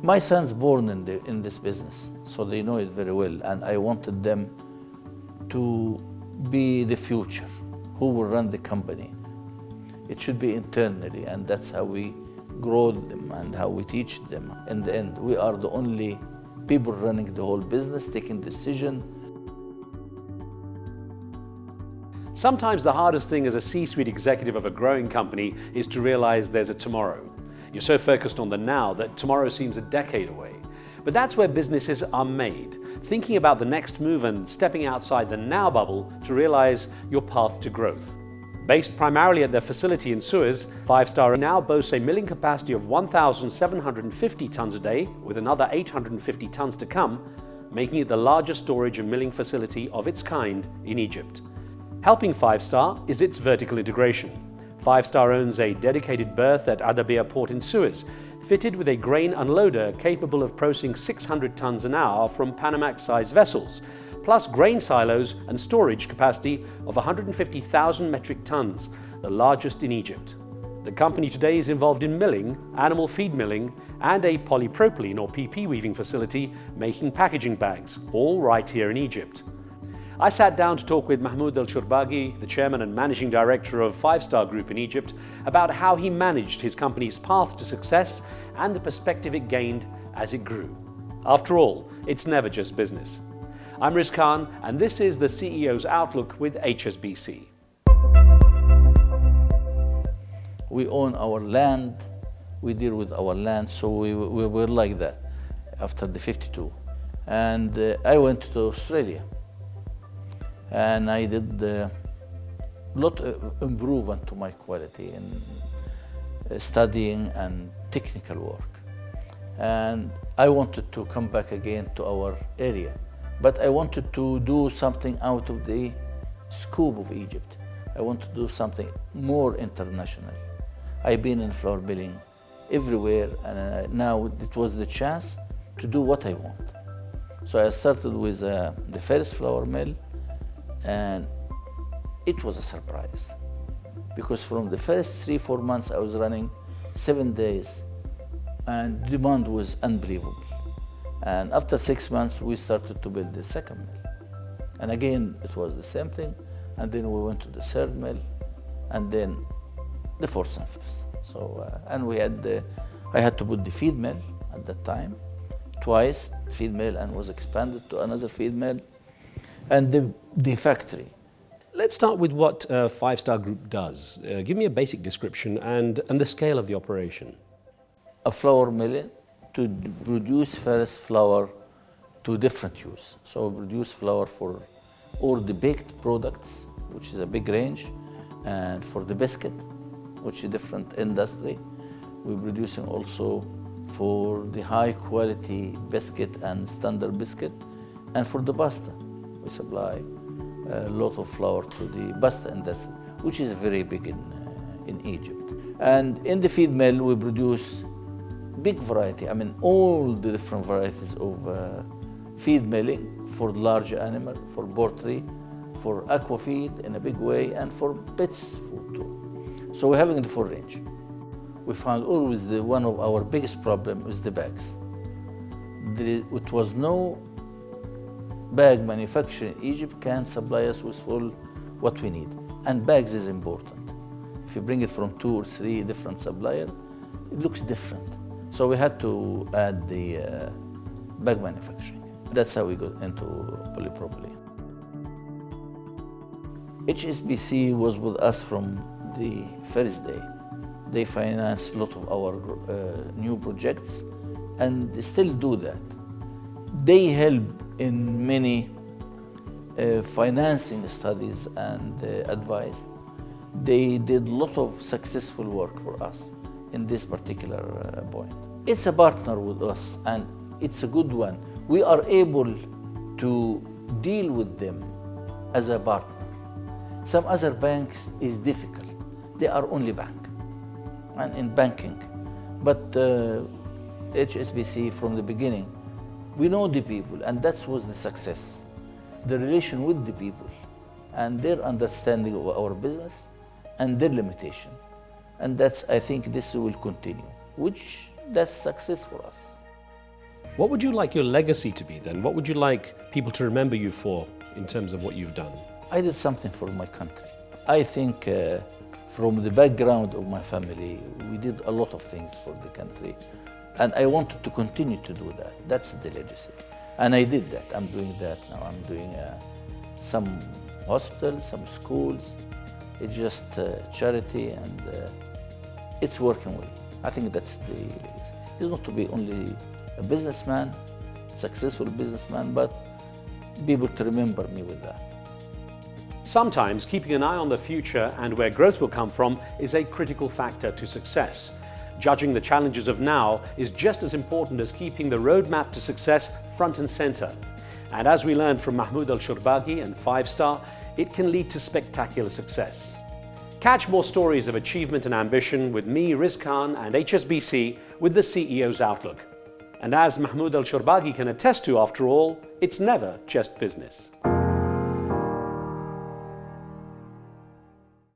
My son's born in this business, so they know it very well, and I wanted them to be the future, who will run the company. It should be internally, and that's how we grow them and how we teach them. In the end, we are the only people running the whole business, taking decision. Sometimes the hardest thing as a C-suite executive of a growing company is to realize there's a tomorrow. You're so focused on the now that tomorrow seems a decade away. But that's where businesses are made, thinking about the next move and stepping outside the now bubble to realize your path to growth. Based primarily at their facility in Suez, 5-Star now boasts a milling capacity of 1,750 tons a day, with another 850 tons to come, making it the largest storage and milling facility of its kind in Egypt. Helping 5-Star is its vertical integration. 5-Star owns a dedicated berth at Adabia port in Suez, fitted with a grain unloader capable of processing 600 tons an hour from Panamax-sized vessels, plus grain silos and storage capacity of 150,000 metric tons, the largest in Egypt. The company today is involved in milling, animal feed milling, and a polypropylene or PP weaving facility making packaging bags, all right here in Egypt. I sat down to talk with Mahmoud El Shorbagi, the chairman and managing director of 5-Star Group in Egypt, about how he managed his company's path to success and the perspective it gained as it grew. After all, it's never just business. I'm Riz Khan, and this is the CEO's Outlook with HSBC. We own our land, we deal with our land, so we were like that after the 52. And I went to Australia. And I did a lot of improvement to my quality in studying and technical work. And I wanted to come back again to our area, but I wanted to do something out of the scope of Egypt. I want to do something more international. I've been in flour milling everywhere, and now it was the chance to do what I want. So I started with the first flour mill, and it was a surprise, because from the first 3-4 months I was running 7 days, and demand was unbelievable. And after 6 months we started to build the second mill, and again it was the same thing, and then we went to the third mill, and then the fourth and fifth. So and we had I had to put the feed mill at that time twice, feed mill, and was expanded to another feed mill, and the factory. Let's start with what 5-Star Group does. Give me a basic description and the scale of the operation. A flour mill to produce first flour to different use. So we produce flour for all the baked products, which is a big range, and for the biscuit, which is a different industry. We're producing also for the high quality biscuit and standard biscuit, and for the pasta. We supply a lot of flour to the pasta industry, which is very big in Egypt. And in the feed mill, we produce big variety. I mean, all the different varieties of feed milling for large animal, for poultry, for aqua feed in a big way, and for pets food too. So we're having the full range. We found always one of our biggest problem is the bags. It was no bag manufacturer in Egypt can supply us with full what we need. And bags is important. If you bring it from 2 or 3 different suppliers, it looks different. So we had to add the bag manufacturing. That's how we got into polypropylene. HSBC was with us from the first day. They financed a lot of our new projects, and they still do that. They help in many financing studies and advice. They did a lot of successful work for us in this particular point. It's a partner with us, and it's a good one. We are able to deal with them as a partner. Some other banks is difficult. They are only bank, and in banking. But HSBC from the beginning, we know the people, and that was the success. The relation with the people and their understanding of our business and their limitation. And that's, I think this will continue, that's success for us. What would you like your legacy to be then? What would you like people to remember you for in terms of what you've done? I did something for my country. I think from the background of my family, we did a lot of things for the country. And I wanted to continue to do that. That's the legacy. And I did that. I'm doing that now. I'm doing some hospitals, some schools. It's just charity, and it's working well. I think that's the legacy. It's not to be only a businessman, successful businessman, but people to remember me with that. Sometimes keeping an eye on the future and where growth will come from is a critical factor to success. Judging the challenges of now is just as important as keeping the roadmap to success front and center. And as we learned from Mahmoud El Shorbagi and 5-Star, it can lead to spectacular success. Catch more stories of achievement and ambition with me, Riz Khan, and HSBC with the CEO's Outlook. And as Mahmoud El Shorbagi can attest to, after all, it's never just business.